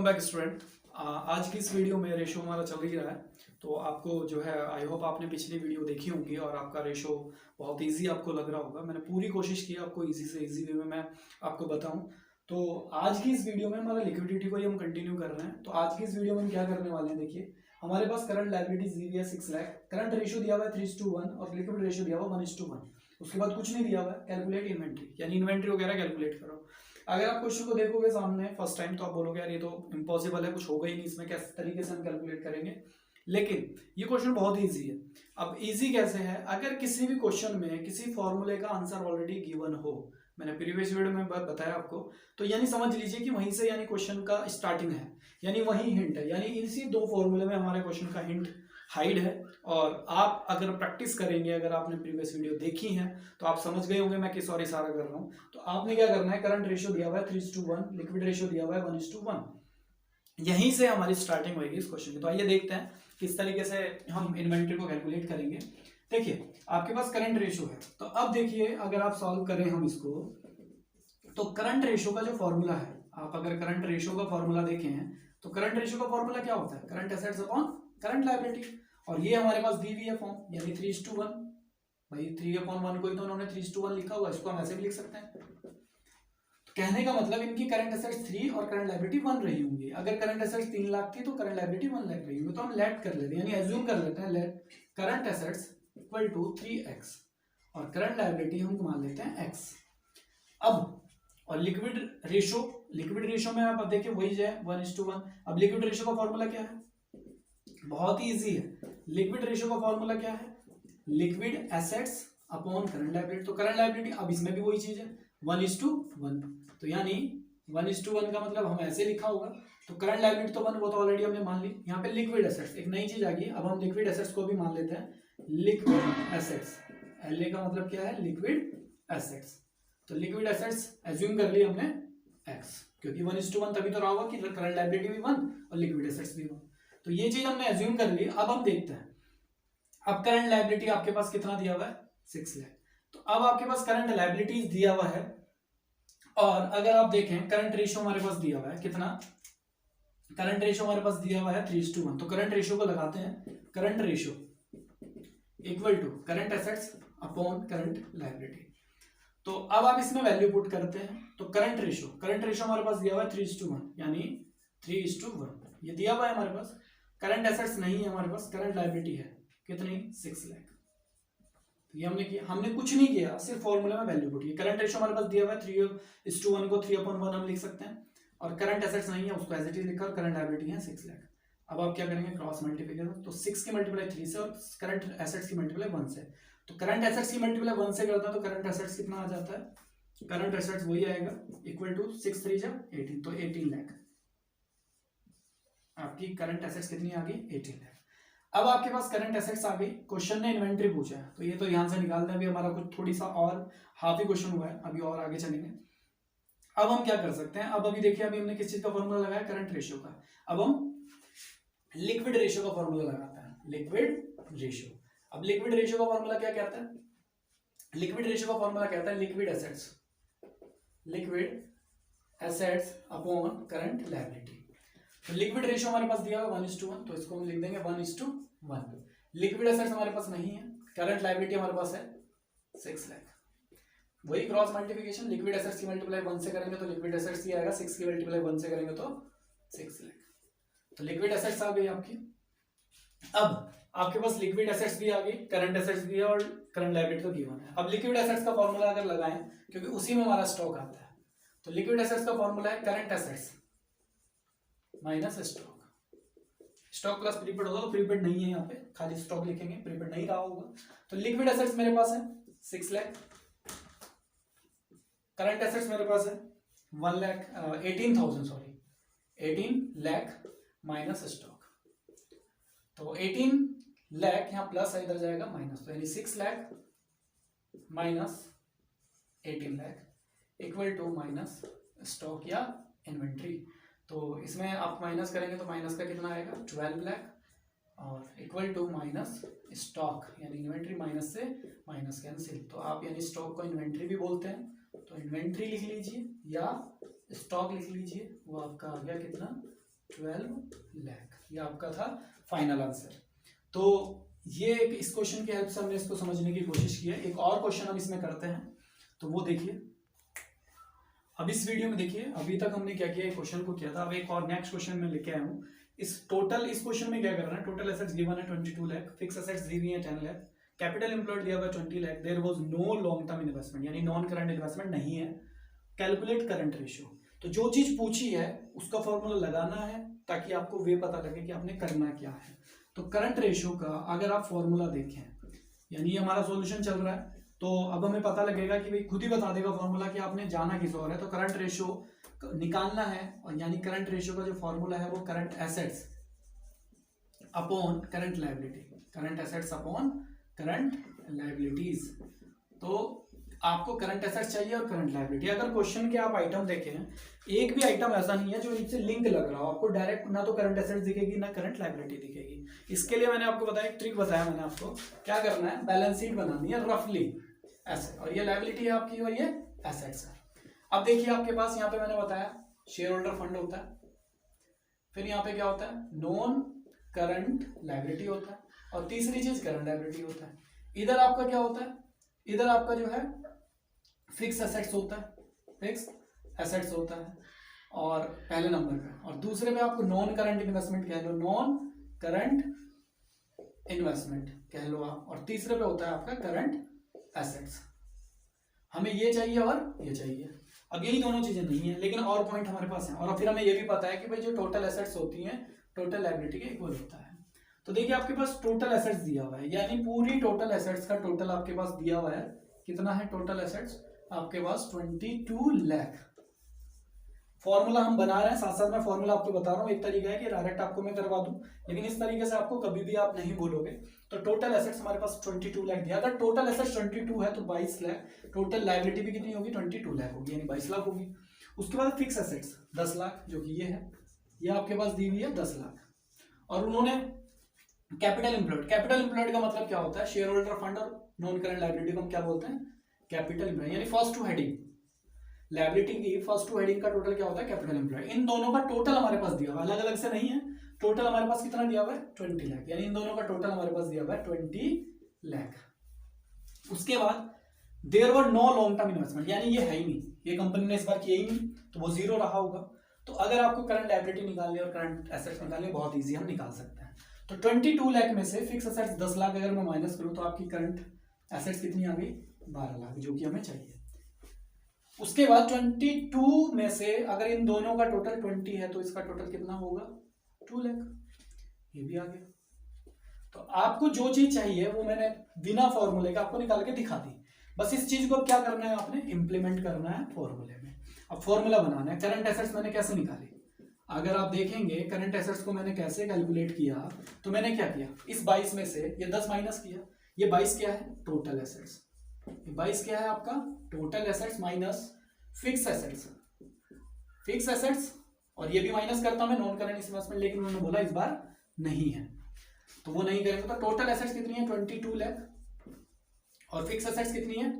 Back student. आज की इस वीडियो में रेशो हमारा चल ही रहा है। तो आपको जो है आई होप आपने पिछली वीडियो देखी होंगी और आपका रेशो बहुत इजी आपको लग रहा होगा। मैंने पूरी कोशिश की आपको इजी से इजी वे में मैं आपको बताऊं। तो आज की इस वीडियो में हमारा लिक्विडिटी को ही हम कंटिन्यू कर रहे हैं। तो आज की इस वीडियो में हम क्या करने वाले हैं, देखिए हमारे पास करंट लायबिलिटीज दी हुई है 6 लाख, करंट रेशो दिया हुआ है 3:1 और लिक्विड रेशो दिया हुआ 1:1। उसके बाद कुछ नहीं दिया हुआ है, कैलकुलेट इन्वेंट्री, यानी इन्वेंट्री वगैरह कैलकुलेट करो। अगर आप क्वेश्चन को देखोगे सामने फर्स्ट टाइम तो आप बोलोगे यार ये तो इम्पॉसिबल है, कुछ होगा ही नहीं इसमें, किस तरीके से हम कैलकुलेट करेंगे। लेकिन ये क्वेश्चन बहुत इजी है। अब इजी कैसे है, अगर किसी भी क्वेश्चन में किसी फॉर्मूले का आंसर ऑलरेडी गिवन हो, मैंने प्रीवियस वीडियो में बताया आपको, तो यानी समझ लीजिए कि वहीं से यानी क्वेश्चन का स्टार्टिंग है, यानी वही हिंट है, यानी इसी दो फॉर्मूले में हमारे क्वेश्चन का हिंट हाइड है। और आप अगर प्रैक्टिस करेंगे, अगर आपने प्रीवियस वीडियो देखी है तो आप समझ गए होंगे मैं किस और इशारा कर रहा हूं। तो आपने क्या करना है, करंट रेशियो दिया हुआ है 3:1, लिक्विड रेशियो दिया हुआ है 1:1, यहीं से हमारी स्टार्टिंग होगी इस क्वेश्चन की। तो आइए देखते हैं किस तरीके से हम इन्वेंट्री को कैलकुलेट करेंगे। देखिए आपके पास करंट रेशियो है, तो अब देखिए अगर आप सॉल्व करें हम इसको, तो करंट रेशियो का जो फॉर्मूला है, आप अगर करंट रेशियो का फॉर्मूला देखें तो करंट रेशियो का फॉर्मूला क्या होता है, current assets upon current liability. और ये हमारे पास दी हुई है फॉर्म, यानी 3:1। भाई 3/1 को ही तो उन्होंने 3:1 लिखा हुआ है, इसको हम ऐसे भी लिख सकते हैं। तो कहने का मतलब इनकी करंट एसेट्स 3 और करंट लायबिलिटी 1 रही होंगी। अगर करंट एसेट्स 3 लाख थी तो करंट लायबिलिटी 1 लाख रही होंगी। तो हम लेट कर लेते हैं, यानी एज्यूम कर लेते हैं, let current assets equal to 3x और करंट लायबिलिटी हम मान लेते हैं x। अब और लिक्विड रेशो में आप देखिए वही जो है 1:1। अब लिक्विड रेशो का फॉर्मूला क्या है, बहुत ही इजी है। लिक्विड रेशो का फॉर्मूला क्या है, liquid assets upon current liability. तो करंट लायबिलिटी अब इसमें भी वही चीज है 1:1। तो यानी 1:1 का मतलब हम ऐसे लिखा होगा। तो करंट लायबिलिटी तो 1, वो तो ऑलरेडी हमने मान ली। यहाँ पे लिक्विड एसेट्स एक नई चीज आ गई, अब हम लिक्विड एसेट्स को भी मान लेते हैं, लिक्विड एसेट्स। एलए का मतलब क्या है, लिक्विड एसेट्स। तो लिक्विड एसेट्स एज्यूम कर ली हमने x, क्योंकि 1:1 तभी तो रहा होगा कि करंट लायबिलिटी भी 1 और लिक्विड एसेट्स भी 1। तो ये चीज हमने एज्यूम कर ली। अब हम देखते हैं, अब करंट लायबिलिटी आपके पास कितना दिया हुआ है, 6 लाख। तो अब आपके पास करंट लायबिलिटीज दिया हुआ है, और अगर आप देखें करंट रेशियो हमारे पास दिया हुआ है कितना, करंट रेशियो हमारे पास दिया हुआ है 3:1। तो करंट रेशियो को लगाते हैं, current ratio equal to current assets upon current liability. तो अब आप इसमें वैल्यू पुट करते हैं, तो करंट रेशियो हमारे पास दिया हुआ है 3:1, यानी 3:1 ये दिया हुआ है हमारे पास। करंट एसेट्स नहीं है हमारे पास, करंट लायबिलिटी है कितनी, 6 लाख। तो ये हमने किया, हमने कुछ नहीं किया, सिर्फ फॉर्मूले में वैल्यू पुट की। करंट रेशियो हमारे पास दिया हुआ है 3:1 को 3/1 हम लिख सकते हैं, और करंट एसेट्स नहीं है उसको एज इट इज लिखा, और करंट लायबिलिटी है 6 लाख। अब आप क्या करेंगे, क्रॉस मल्टीप्लिकेशन। तो 6 की मल्टीप्लाई 3 से और करंट एसेट्स की मल्टीप्लाई 1 से। तो करंट एसेट्स की मल्टीप्लाई 1 से करता है तो करंट एसेट्स कितना आ जाता है, करंट एसेट्स वही आएगा इक्वल टू 6 3 जब 18, तो 18 लाख आपकी करंट एसेट्स कितनी आ गई, 18 लाख। अब आपके पास करंट एसेट्स आ गई, क्वेश्चन ने इन्वेंट्री पूछा है, तो ये तो यहां से निकाल दें। अभी हमारा कुछ थोड़ी सा और हाफ ही क्वेश्चन हुआ है, अभी और आगे चलेंगे। अब हम क्या कर सकते हैं, अब अभी देखिए अभी हमने किस चीज का फॉर्मूला लगाया, करंट रेशियो का। अब हम लिक्विड रेशियो का फॉर्मूला लगाते हैं, लिक्विड रेशियो। अब लिक्विड रेशियो का फॉर्मूला क्या कहता है, लिक्विड रेशियो का फॉर्मूला कहता है liquid assets upon current liability. तो लिक्विड रेशियो हमारे पास दिया हुआ 1:1, तो इसको हम लिख देंगे 1:1। लिक्विड एसेट्स हमारे पास नहीं है, करंट लायबिलिटी हमारे पास है 6 लाख। वही क्रॉस मल्टीप्लिकेशन, लिक्विड एसेट्स की मल्टीप्लाई 1 से करेंगे तो लिक्विड एसेट्स ही आएगा, 6 की मल्टीप्लाई 1 से करेंगे तो 6 लाख। तो लिक्विड एसेट्स आ गई आपकी। अब आपके पास लिक्विड एसेट्स भी आ गई, करंट एसेट्स भी है, और करंट लायबिलिटी तो गिवन है। अब लिक्विड एसेट्स का फॉर्मूला अगर लगाएं, क्योंकि उसी में हमारा स्टॉक आता है, तो लिक्विड एसेट्स का फॉर्मूला है current assets minus stock. Stock plus prepaid होगा, तो प्रीपेड नहीं है यहाँ पे, खाली स्टॉक लिखेंगे, प्रीपेड नहीं रहा होगा। तो लिक्विड एसेट्स मेरे पास है 6 लाख, करंट एसेट्स मेरे पास है 1 lakh 18,000, sorry 18 lakh minus stock. तो 18 लाख यहाँ प्लस है, इधर जाएगा माइनस, तो यानी 6 lakh minus 18 lakh equal to minus stock या इन्वेंट्री। तो इसमें आप माइनस करेंगे तो माइनस का कितना आएगा, 12 लाख, और इक्वल टू माइनस स्टॉक, यानी इन्वेंट्री माइनस से माइनस कैंसिल। तो आप यानी स्टॉक को इन्वेंट्री भी बोलते हैं, तो इन्वेंट्री लिख लीजिए या स्टॉक लिख लीजिए, वो आपका आ गया कितना 12 लाख, ये आपका था फाइनल आंसर। तो ये इस क्वेश्चन की हेल्प से हमने इसको समझने की कोशिश की है। एक और क्वेश्चन हम इसमें करते हैं, तो वो देखिए। अब इस वीडियो में देखिए, अभी तक हमने क्या किया, क्वेश्चन को किया था। अब एक और नेक्स्ट क्वेश्चन में लेके आया हूँ। इस क्वेश्चन में क्या करना है, टोटल एसेट्स गिवन है 22 लाख, फिक्स एसेट्स दी हुई है 10 लाख, कैपिटल एम्प्लॉयड दिया हुआ है 20 lakh, there was no long term investment, यानी नॉन करंट इन्वेस्टमेंट नहीं है, कैलकुलेट करंट रेशियो। तो जो चीज पूछी है उसका फॉर्मूला लगाना है ताकि आपको वे पता लगे कि आपने करना क्या है। तो करंट रेशियो का अगर आप फॉर्मूला देखें, यानी ये हमारा सॉल्यूशन चल रहा है, तो अब हमें पता लगेगा कि भाई खुद ही बता देगा फॉर्मूला कि आपने जाना किस और है। तो करंट रेशियो निकालना है, और यानी करंट रेशियो का जो फॉर्मूला है वो current assets upon current liability, current assets upon current liabilities. तो आपको करंट एसेट्स चाहिए और करंट लायबिलिटी। अगर क्वेश्चन के आप आइटम देखें, एक भी आइटम ऐसा नहीं है जो इनसे लिंक लग रहा हो, आपको डायरेक्ट ना तो करंट एसेट्स दिखेगी ना करंट लायबिलिटी दिखेगी। इसके लिए मैंने आपको बताया, एक ट्रिक बताया मैंने आपको, क्या करना है, बैलेंस शीट बनानी है रफली ऐसे, और ये लायबिलिटी है आपकी और ये एसेट्स है। अब देखिए आपके पास यहाँ पे मैंने बताया शेयर होल्डर फंड होता है, फिर यहाँ पे क्या होता है, नॉन करंट लायबिलिटी होता है, और तीसरी चीज करंट लायबिलिटी होता है। इधर आपका क्या होता है, इधर आपका जो है फिक्स एसेट्स होता है, फिक्स एसेट्स होता है और पहले नंबर पे, और दूसरे पे आपको नॉन करंट इन्वेस्टमेंट कह लो, नॉन करंट इन्वेस्टमेंट कह लो आप, और तीसरे पे होता है आपका करंट एसेट्स। हमें ये चाहिए और ये चाहिए। अब यही दोनों चीजें नहीं है, लेकिन और पॉइंट हमारे पास है, और फिर हमें ये भी पता है कि भाई जो टोटल एसेट्स होती हैं टोटल लायबिलिटी के इक्वल होता है। तो देखिए आपके पास टोटल एसेट्स दिया हुआ है, यानी पूरी टोटल एसेट्स का टोटल आपके पास दिया हुआ है। कितना है टोटल एसेट्स आपके पास, 22 लाख। फॉर्मूला हम बना रहे हैं, साथ साथ मैं फॉर्मूला आपको बता रहा हूँ। एक तरीका है कि डायरेक्ट आपको मैं करवा दूं, लेकिन इस तरीके से आपको कभी भी आप नहीं भूलोगे। तो टोटल एसेट्स हमारे पास 22 लाख दिया। अगर टोटल एसेट्स 22 है तो 22 लाख, टोटल लायबिलिटी भी कितनी होगी, 22 लाख होगी, यानी 22 लाख होगी। उसके बाद फिक्स एसेट्स 10 लाख, जो कि ये है, ये आपके पास दी हुई है 10 लाख। और उन्होंने कैपिटल एम्प्लॉयड, कैपिटल एम्प्लॉयड का मतलब क्या होता है, शेयर होल्डर फंड और नॉन करंट लायबिलिटी को हम क्या बोलते हैं, कैपिटल एम्प्लॉयड, यानी फर्स्ट टू हेडिंग लायबिलिटी की फर्स्ट टू हेडिंग का टोटल क्या होता है, कैपिटल एम्प्लॉयड। इन दोनों का टोटल हमारे पास दिया हुआ है, अलग अलग से नहीं है, टोटल हमारे पास कितना दिया हुआ है, 20 लाख, यानी इन दोनों का टोटल हमारे पास दिया हुआ है 20 लाख। उसके बाद there were no long term investment, यानी ये है ही नहीं, ये कंपनी ने इस बार किया ही नहीं, तो वो जीरो रहा होगा। तो अगर आपको करंट लायबिलिटी निकालनी और करंट एसेट्स निकालनी, बहुत ईजी, हम निकाल सकते हैं। तो 22 लाख में से फिक्स एसेट्स 10 लाख अगर मैं माइनस करूं तो आपकी करंट एसेट्स कितनी आ गई, 12 लाख, जो कि हमें चाहिए। उसके बाद 22 में से अगर इन दोनों का टोटल 20 है तो इसका टोटल कितना होगा, 2 लाख, ये भी आ गया। तो आपको जो चीज चाहिए वो मैंने बिना फॉर्मूले के आपको निकाल के दिखा दी। बस इस चीज को अब क्या करना है, आपने इंप्लीमेंट करना है फॉर्मूले में। अब फॉर्मूला बनाना है। करंट एसेट्स मैंने कैसे निकाली, अगर आप देखेंगे करंट एसेट्स को मैंने कैसे कैलकुलेट किया, तो मैंने क्या किया, इस 22 में से ये 10 माइनस किया, ये 22 क्या है, टोटल एसेट्स, 22 क्या है आपका, total assets minus fix assets, fix assets, और ये भी माइनस करता हूं मैं नॉन करंट इन्वेस्टमेंट, लेकिन उन्होंने बोला इस बार नहीं है, तो वो नहीं करेंगे। तो टोटल एसेट्स कितनी है, 22 लाख, और फिक्स एसेट्स कितनी है,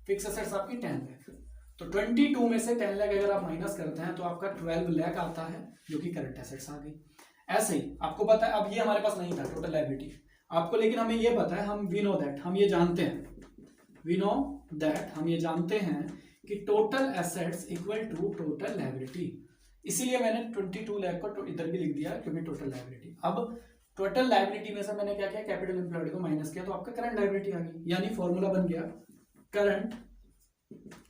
फिक्स एसेट्स आपकी 10 लाख। तो 22 में से 10 लाख अगर आप माइनस करते हैं तो आपका 12 लाख आता है, जो कि करंट एसेट्स आ गई। ऐसे ही आपको पता है, अब ये हमारे पास नहीं था टोटल लायबिलिटी आपको, लेकिन हमें ये पता है, हम वी नो दैट, हम ये जानते हैं, वी नो दैट, हम ये जानते हैं कि total assets equal to total liability. इसीलिए मैंने 22 लाख को इधर भी लिख दिया, क्योंकि टोटल लायबिलिटी। अब टोटल लायबिलिटी में से मैंने क्या किया, कैपिटल एम्प्लॉयड को माइनस किया, तो आपका करंट लायबिलिटी आ गई, यानी फॉर्मूला बन गया current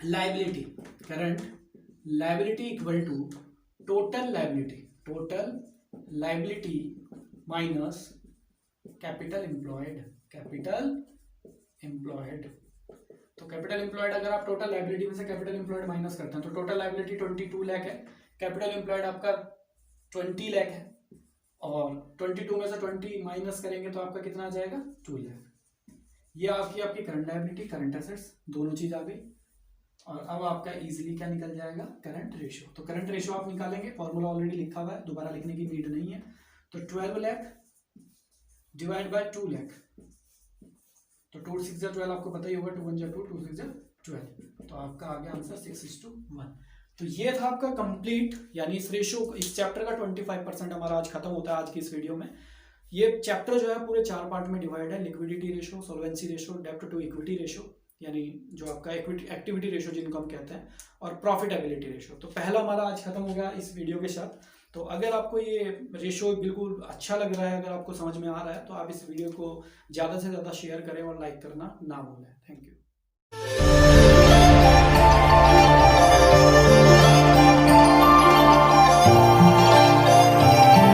liability, current liability equal to total liability, total liability minus capital employed, capital employed. तो कैपिटल एम्प्लॉयड अगर आप टोटल लायबिलिटी में से कैपिटल एम्प्लॉयड माइनस करते हैं तो टोटल लायबिलिटी 22 लाख है, कैपिटल एम्प्लॉयड आपका 20 लाख है, और 22 में से 20 माइनस करेंगे तो आपका कितना आ जाएगा, 2 लाख। ये आपकी करंट लायबिलिटी, करंट एसेट्स, दोनों चीज आ गई। और अब आपका इजीली क्या निकल जाएगा, करंट रेशियो। तो करंट रेशियो आप निकालेंगे, फॉर्मूला ऑलरेडी लिखा हुआ है, दोबारा लिखने की नीड नहीं है। तो 12 लाख डिवाइड बाय 2 लाख, तो 2 6 12 आपको पता ही होगा, 2 1 2 2 6 12, तो आपका आ गया आंसर 6:1। तो ये था आपका कंप्लीट, यानी इस रेशो, इस चैप्टर का 25% हमारा आज खत्म होता है आज की इस वीडियो में। ये चैप्टर जो है पूरे 4 पार्ट में डिवाइड है, लिक्विडिटी रेशो, सॉल्वेंसी रेशो, डेब्ट टू इक्विटी रेशो, यानी जो आपका एक्टिविटी रेशो जिनको हम कहते हैं, और प्रॉफिटेबिलिटी रेशो। तो पहला हमारा आज खत्म हो गया इस वीडियो के साथ। तो अगर आपको ये रेशो बिल्कुल अच्छा लग रहा है, अगर आपको समझ में आ रहा है, तो आप इस वीडियो को ज़्यादा से ज़्यादा शेयर करें और लाइक करना ना भूलें। Thank you.